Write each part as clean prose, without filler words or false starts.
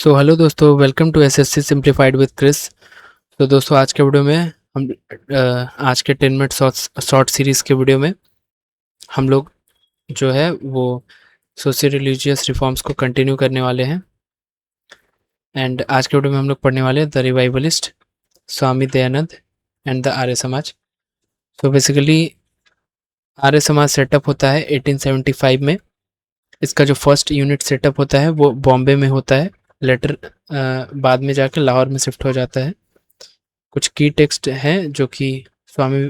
सो hello दोस्तों, welcome to SSC simplified with Chris. तो दोस्तों, आज के वीडियो में हम आज के 10 मिनट शॉर्ट सीरीज़ के वीडियो में हम लोग जो है वो सोशियो रिलीजियस रिफॉर्म्स को कंटिन्यू करने वाले हैं। एंड आज के वीडियो में हम लोग पढ़ने वाले हैं the revivalist, Swami Dayanand and the Arya Samaj. तो बेसिकली आर्य समाज सेटअप होता है 1875 में। इसका जो फर्स्ट यूनिट सेटअप होता है वो बॉम्बे में होता है। लेटर बाद में जाकर लाहौर में शिफ्ट हो जाता है। कुछ की टेक्स्ट हैं जो कि स्वामी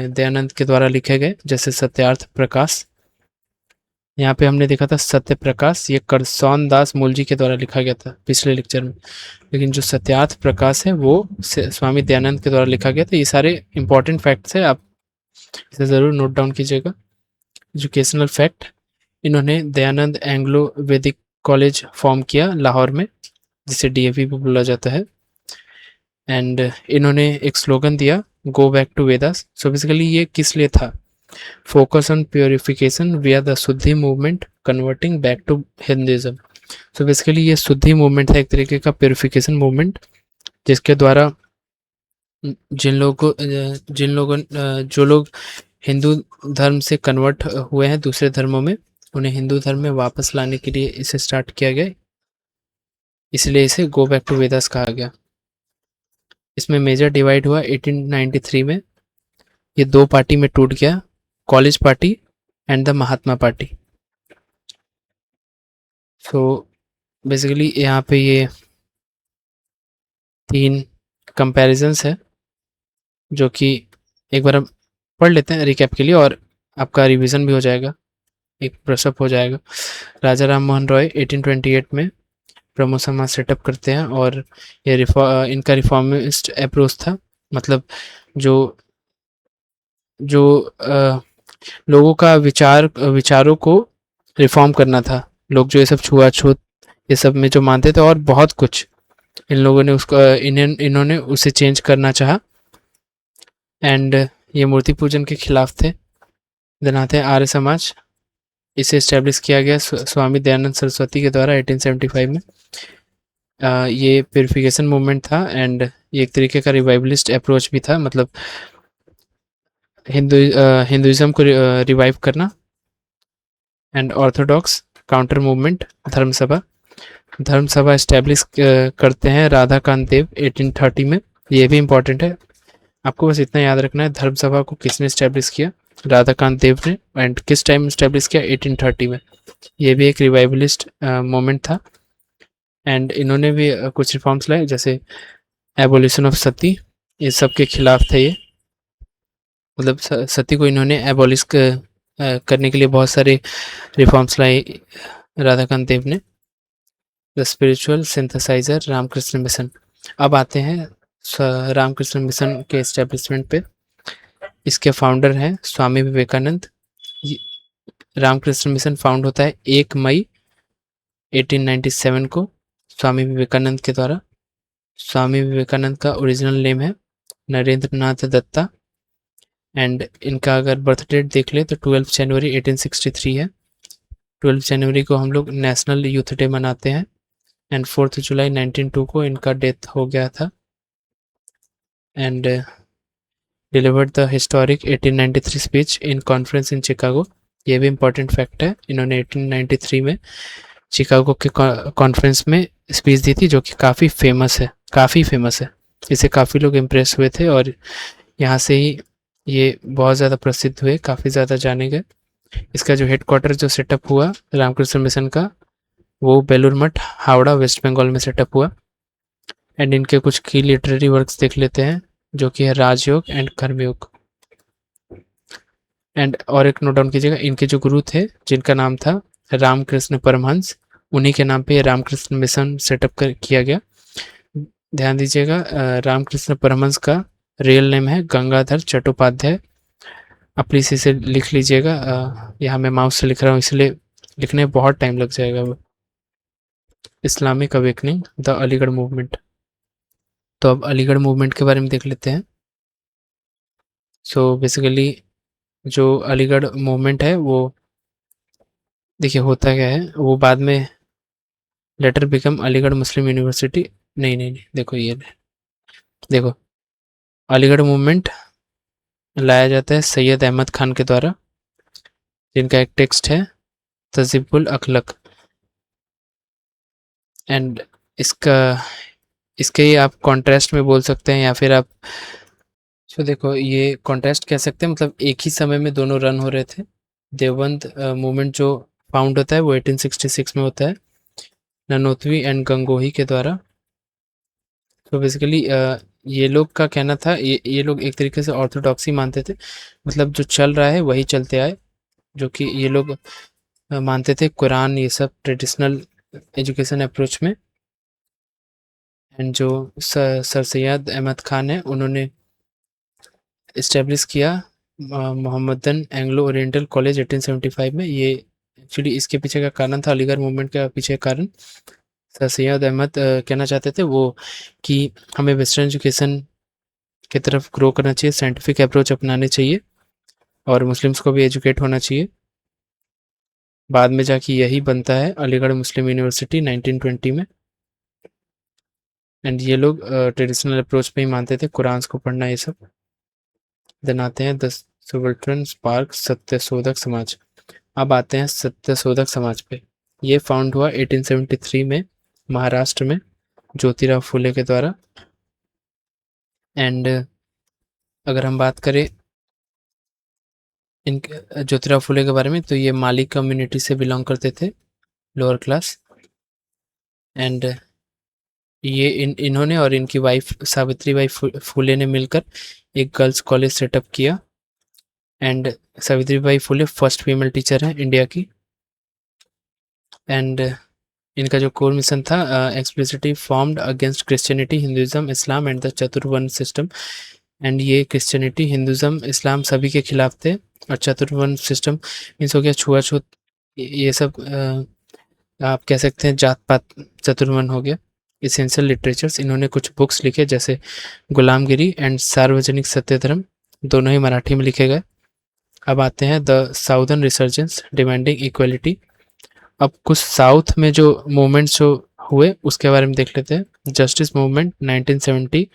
दयानंद के द्वारा लिखे गए, जैसे सत्यार्थ प्रकाश। यहाँ पे हमने देखा था सत्य प्रकाश, ये करसौन दास मूलजी के द्वारा लिखा गया था पिछले लेक्चर में। लेकिन जो सत्यार्थ प्रकाश है वो स्वामी दयानंद के द्वारा लिखा गया था। ये सारे इंपॉर्टेंट फैक्ट्स है, आप इसे ज़रूर नोट डाउन कीजिएगा। एजुकेशनल फैक्ट, इन्होंने दयानंद एंग्लो वैदिक कॉलेज फॉर्म किया लाहौर में, जिसे डीएवी भी बोला जाता है। एंड इन्होंने एक स्लोगन दिया, go back to Vedas. So basically ये किस लिए था? Focus on purification via the Shuddhi movement converting back to Hinduism. So basically ये शुद्धि मूवमेंट था, एक तरीके का प्योरिफिकेशन मूवमेंट, जिसके द्वारा जो लोग हिंदू धर्म से कन्वर्ट हुए हैं दूसरे धर्मों में, उन्हें हिंदू धर्म में वापस लाने के लिए इसे स्टार्ट किया गया। इसलिए इसे गो बैक टू वेदास कहा गया। इसमें मेजर डिवाइड हुआ 1893 में। ये दो पार्टी में टूट गया, college party and the Mahatma party. So basically यहाँ पे ये 3 कंपैरिजंस है जो कि एक बार हम पढ़ लेते हैं रिकैप के लिए, और आपका रिवीजन भी हो जाएगा, एक ब्रशअप हो जाएगा। राजा राम मोहन रॉय 1828 में ब्रह्मो समाज सेटअप करते हैं, और ये इनका रिफॉर्मिस्ट अप्रोच था। मतलब जो जो लोगों का विचारों को रिफॉर्म करना था। लोग जो ये सब छुआछूत ये सब में जो मानते थे और बहुत कुछ, इन लोगों ने उसको इन्होंने उसे चेंज करना चाहा। एंड ये मूर्ति पूजन के खिलाफ थे। देन आते हैं आर्य समाज। इसे इस्टेब्लिश किया गया स्वामी दयानंद सरस्वती के द्वारा 1875 में। ये प्योरिफिकेशन मूवमेंट था, एंड ये एक तरीके का रिवाइवलिस्ट अप्रोच भी था, मतलब हिंदुइज्म को रिवाइव करना। एंड ऑर्थोडॉक्स काउंटर मूवमेंट, धर्म सभा इस्टेब्लिश करते हैं राधा कांत देव 1830 में। ये भी इंपॉर्टेंट है, आपको बस इतना याद रखना है, धर्म सभा को किसने इस्टेब्लिश किया? राधा कांत देव ने। एंड किस टाइम इस्टेब्लिश किया? 1830 में। ये भी एक रिवाइवलिस्ट मोमेंट था। एंड इन्होंने भी कुछ रिफॉर्म्स लाए, जैसे एबोलिशन ऑफ सती, ये सब के खिलाफ थे ये। मतलब सती को इन्होंने एबॉलिश करने के लिए बहुत सारे रिफॉर्म्स लाए राधाकांत देव ने। The spiritual synthesizer Ramakrishna Mission. अब आते हैं रामकृष्ण मिशन के एस्टेब्लिशमेंट पे। इसके फाउंडर हैं स्वामी विवेकानंद। रामकृष्ण मिशन फाउंड होता है 1 मई 1897 को स्वामी विवेकानंद के द्वारा। स्वामी विवेकानंद का ओरिजिनल नेम है नरेंद्र नाथ दत्ता। एंड इनका अगर बर्थ डेट देख ले तो 12 जनवरी 1863 है। 12 जनवरी को हम लोग नेशनल यूथ डे मनाते हैं। एंड 4 जुलाई 1902 को इनका डेथ हो गया था। And delivered the historic 1893 speech in conference in Chicago. ये भी इंपॉर्टेंट फैक्ट है, इन्होंने 1893 में चिकागो के कॉन्फ्रेंस में स्पीच दी थी, जो कि काफ़ी फेमस है। इसे काफ़ी लोग इम्प्रेस हुए थे, और यहाँ से ही ये बहुत ज़्यादा प्रसिद्ध हुए, काफ़ी ज़्यादा जाने गए। इसका जो हेडक्वार्टर जो सेटअप हुआ रामकृष्ण मिशन का, वो बेलूर मठ, हावड़ा, वेस्ट बंगाल में सेटअप हुआ। एंड इनके कुछ की लिटरेरी वर्क्स देख लेते हैं, जो कि है राजयोग एंड कर्मयोग। एंड और एक नोट डाउन कीजिएगा, इनके जो गुरु थे जिनका नाम था रामकृष्ण परमहंस, उन्हीं के नाम पे रामकृष्ण मिशन सेटअप किया गया। ध्यान दीजिएगा, रामकृष्ण परमहंस का रियल नेम है गंगाधर चट्टोपाध्याय। आप प्लीज़ इसे लिख लीजिएगा। यहाँ मैं माउस से लिख रहा हूँ, इसलिए लिखने में बहुत टाइम लग जाएगा। Islamic awakening, the Aligarh movement. तो अब अलीगढ़ मूवमेंट के बारे में देख लेते हैं। सो बेसिकली जो अलीगढ़ मूवमेंट है वो देखिए होता क्या है, वो बाद में लेटर बिकम अलीगढ़ मुस्लिम यूनिवर्सिटी। नहीं नहीं नहीं, देखो ये देखो, अलीगढ़ मूवमेंट लाया जाता है सैयद अहमद खान के द्वारा, जिनका एक टेक्स्ट है तज़ीबुल अखलक। एंड इसका इसके ही आप कॉन्ट्रास्ट में बोल सकते हैं, या फिर आप देखो ये कॉन्ट्रास्ट कह सकते हैं, मतलब एक ही समय में दोनों रन हो रहे थे। देवबंद मूवमेंट जो फाउंड होता है वो 1866 में होता है ननोतवी एंड गंगोही के द्वारा। तो बेसिकली ये लोग का कहना था, ये लोग एक तरीके से ऑर्थोडॉक्सी मानते थे, मतलब जो चल रहा है वही चलते आए, जो कि ये लोग मानते थे कुरान, ये सब ट्रेडिशनल एजुकेशन अप्रोच में। एंड जो सर सैयद अहमद खान है, उन्होंने इस्टेब्लिश किया मोहम्मदन एंग्लो ओरिएंटल कॉलेज 1875 में। ये एक्चुअली इसके पीछे का कारण था, अलीगढ़ मूवमेंट का पीछे कारण सर सैयद अहमद कहना चाहते थे वो कि हमें वेस्टर्न एजुकेशन की तरफ ग्रो करना चाहिए, साइंटिफिक अप्रोच अपनाने चाहिए और मुस्लिम्स को भी एजुकेट होना चाहिए। बाद में जाके यही बनता है अलीगढ़ मुस्लिम यूनिवर्सिटी 1920 में। एंड ये लोग ट्रेडिशनल अप्रोच पे ही मानते थे, कुरान को पढ़ना ये सब। देन आते हैं द सुबल्टन स्पार्क सत्यशोधक समाज। अब आते हैं सत्यशोधक समाज पे। ये फाउंड हुआ 1873 में महाराष्ट्र में ज्योतिराव फुले के द्वारा। एंड अगर हम बात करें इन ज्योतिराव फुले के बारे में, तो ये माली कम्युनिटी से बिलोंग करते थे, लोअर क्लास। एंड ये इन्होंने और इनकी वाइफ सावित्रीबाई फुले ने मिलकर एक गर्ल्स कॉलेज सेटअप किया। And Savitribai Phule first female teacher हैं इंडिया की। एंड इनका जो कोर मिशन था, explicitly formed against Christianity, Hinduism, Islam and the chaturvarna system. And ये क्रिश्चियनिटी, हिंदुइज्म, इस्लाम सभी के खिलाफ थे। और चतुर्वर्ण सिस्टम मीन्स हो गया छुआछूत, ये सब आप कह सकते हैं जात पात, चतुर्वर्ण हो गया। इसेंशियल लिटरेचर्स, इन्होंने कुछ बुक्स लिखे जैसे गुलामगिरी एंड सार्वजनिक सत्यधर्म, दोनों ही मराठी में लिखे गए। अब आते हैं the southern resurgence demanding equality. अब कुछ साउथ में जो मूवमेंट्स जो हुए उसके बारे में देख लेते हैं। जस्टिस मूवमेंट 1970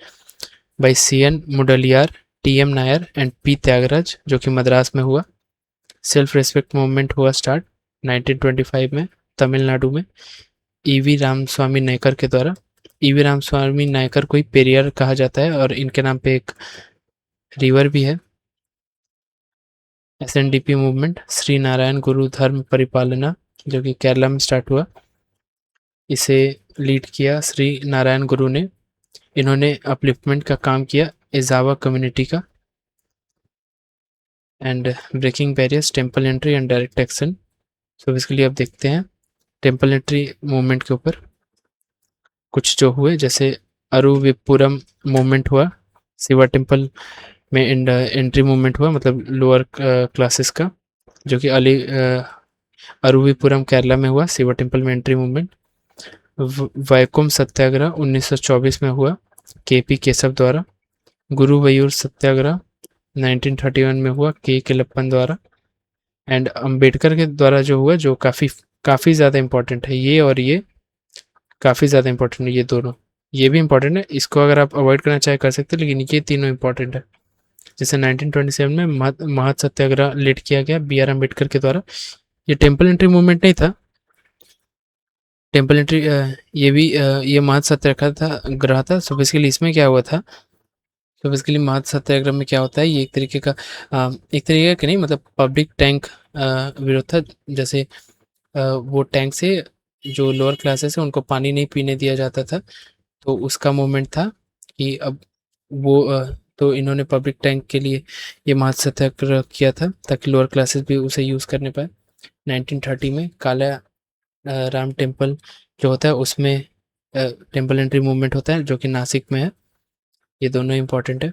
बाय CN Mudaliar, TM Nair and P Thyagaraja, जो कि मद्रास में हुआ। सेल्फ रेस्पेक्ट मूवमेंट हुआ स्टार्ट 1925 में तमिलनाडु में EV रामस्वामी नायकर के द्वारा। EV रामस्वामी नायकर को ही पेरियार कहा जाता है और इनके नाम पे एक रिवर भी है। SNDP मूवमेंट, श्री नारायण गुरु धर्म परिपालना, जो कि केरला में स्टार्ट हुआ, इसे लीड किया श्री नारायण गुरु ने। इन्होंने अपलिफ्टमेंट का काम किया इजावा कम्युनिटी का। And breaking barriers, temple entry and direct action. So basically अब देखते हैं टेम्पल एंट्री मूवमेंट के ऊपर कुछ जो हुए, जैसे अरुविपुरम मूवमेंट हुआ, शिवा टेम्पल में एंट्री मूवमेंट हुआ, मतलब लोअर क्लासेस का, जो कि अरुविपुरम केरला में हुआ, शिवा टेम्पल में एंट्री मूवमेंट। वैकोम सत्याग्रह 1924 में हुआ, KP केशव द्वारा। गुरुवयूर सत्याग्रह 1931 में हुआ, के केलप्पन द्वारा। एंड अंबेडकर के द्वारा जो हुआ, जो काफ़ी ज़्यादा इंपॉर्टेंट है, ये और ये काफ़ी ज़्यादा इंपॉर्टेंट है, ये दोनों, ये भी इंपॉर्टेंट है, इसको अगर आप अवॉइड करना चाहे कर सकते हैं, लेकिन ये तीनों इंपॉर्टेंट है। जैसे 1927 में महत सत्याग्रह लीड किया गया BR अम्बेडकर के द्वारा। ये टेम्पल एंट्री मूवमेंट नहीं था, टेम्पल एंट्री ये भी ये महत सत्याग्रह था ग्रह था। सो बेसिकली इसमें क्या हुआ था, तो बेसिकली महत सत्याग्रह में क्या होता है, ये एक तरीके का नहीं, मतलब पब्लिक टैंक विरोध था। जैसे वो टैंक से जो लोअर क्लासेस है उनको पानी नहीं पीने दिया जाता था, तो उसका मूवमेंट था कि अब वो तो इन्होंने पब्लिक टैंक के लिए ये महत सत्याग्रह किया था ताकि लोअर क्लासेस भी उसे यूज़ करने पाए। 1930 में काला राम टेम्पल जो होता है उसमें टेम्पल एंट्री मूवमेंट होता है, जो कि नासिक में है। ये दोनों इंपॉर्टेंट है।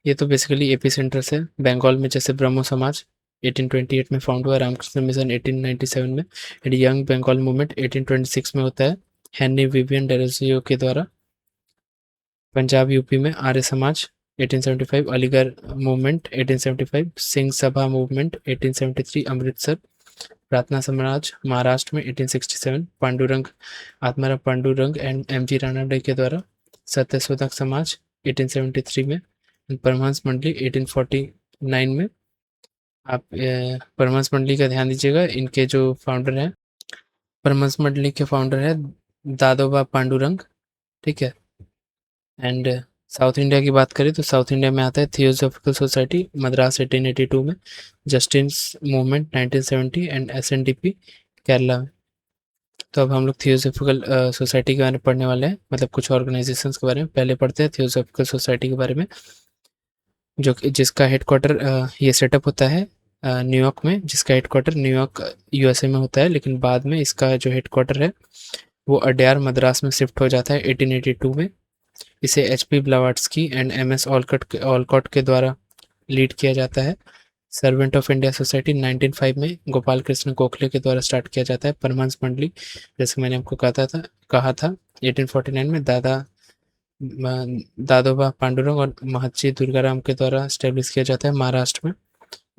ये तो बेसिकली एपी सेंटर से बंगाल में, जैसे ब्रह्मो समाज 1828 में फाउंड हुआ, रामकृष्ण मिशन 1897 में, एंड यंग बंगाल मूवमेंट 1826 में होता है हेनरी विवियन डेरोजियो के द्वारा। पंजाब यूपी में आर्य समाज 1875, अलीगढ़ मूवमेंट 1875, सिंह सभा मूवमेंट 1873 अमृतसर, प्रार्थना समाज महाराष्ट्र में 1867, पांडुरंग आत्माराम पांडुरंग एंड एम.जी. रानडे के द्वारा। सत्यशोधक समाज 1873 में। परमहंस मंडली 1849 में। आप परमहंस मंडली का ध्यान दीजिएगा, इनके जो फाउंडर हैं, परमहंस मंडली के फाउंडर है दादोबा पांडुरंग, ठीक है। एंड साउथ इंडिया की बात करें तो साउथ इंडिया में आता है थियोसॉफिकल सोसाइटी मद्रास 1882 में, justice movement 1970 and SNDP Kerala में। तो अब हम लोग थियोसॉफिकल सोसाइटी के बारे में पढ़ने वाले हैं, मतलब कुछ ऑर्गेनाइजेशंस के बारे में। पहले पढ़ते हैं थियोसॉफिकल सोसाइटी के बारे में, जो कि जिसका हेडक्वार्टर ये सेटअप होता है न्यूयॉर्क में, जिसका हेडक्वार्टर न्यूयॉर्क यूएसए में होता है, लेकिन बाद में इसका जो हेडक्वार्टर है वो अड्यार मद्रास में शिफ्ट हो जाता है 1882 में। इसे H P. Blavatsky and M S. Olcott के द्वारा लीड किया जाता है। सर्वेंट ऑफ इंडिया सोसाइटी 1905 में गोपाल कृष्ण गोखले के द्वारा स्टार्ट किया जाता है। परमहंस मंडली, जैसे मैंने आपको कहा था 1849 में दादोबा पांडुरंग और महर्षि दुर्गाराम के द्वारा स्टेब्लिश किया जाता है महाराष्ट्र में।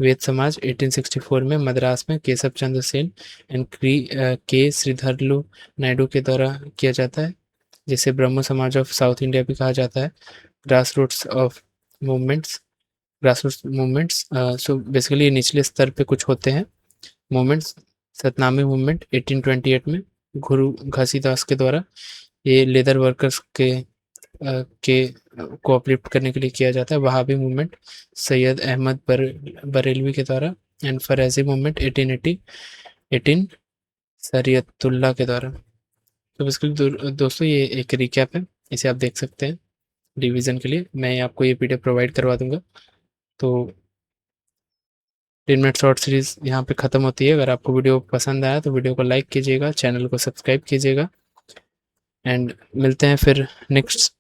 वेद समाज 1864 में मद्रास में केशव चंद्र सेन एंड के श्रीधरलू नायडू के द्वारा किया जाता है, जिसे ब्रह्मो समाज ऑफ साउथ इंडिया भी कहा जाता है। Grass roots movements, so basically ये निचले स्तर पे कुछ होते हैं मूवमेंट्स। सतनामी मूवमेंट 1828 में गुरु घासीदास के द्वारा ये लेदर वर्कर्स के को अपलिफ्ट करने के लिए किया जाता है। वहाबी मूवमेंट सैयद अहमद बरेलवी के द्वारा। एंड फरैजी मूवमेंट 1818 शरीयतुल्लाह के द्वारा। तो बेसिकली दोस्तों ये एक रिकैप है, इसे आप देख सकते हैं रिवीजन के लिए। मैं आपको ये पीडीएफ प्रोवाइड करवा दूंगा। तो 10 मिनट शॉर्ट सीरीज यहाँ पे ख़त्म होती है। अगर आपको वीडियो पसंद आया तो वीडियो को लाइक कीजिएगा, चैनल को सब्सक्राइब कीजिएगा, एंड मिलते हैं फिर नेक्स्ट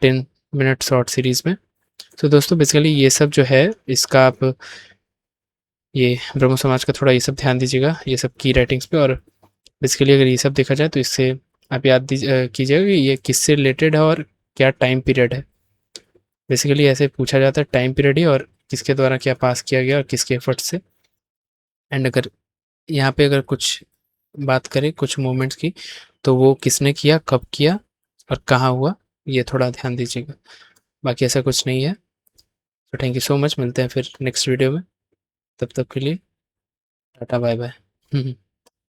10 मिनट शॉर्ट सीरीज़ में। तो दोस्तों बेसिकली ये सब जो है इसका आप ये ब्रह्मो समाज का थोड़ा ये सब ध्यान दीजिएगा, ये सब की राइटिंग्स पे। और बेसिकली अगर ये सब देखा जाए तो इससे आप याद कीजिएगा कि ये किससे रिलेटेड है और क्या टाइम पीरियड है। बेसिकली ऐसे पूछा जाता है टाइम पीरियड ही, और किसके द्वारा क्या पास किया गया और किसके एफर्ट से। एंड अगर यहाँ पे अगर कुछ बात करें कुछ मोमेंट्स की, तो वो किसने किया, कब किया और कहाँ हुआ, ये थोड़ा ध्यान दीजिएगा। बाकी ऐसा कुछ नहीं है। तो थैंक यू सो मच, मिलते हैं फिर नेक्स्ट वीडियो में। तब तक के लिए टाटा बाय बाय।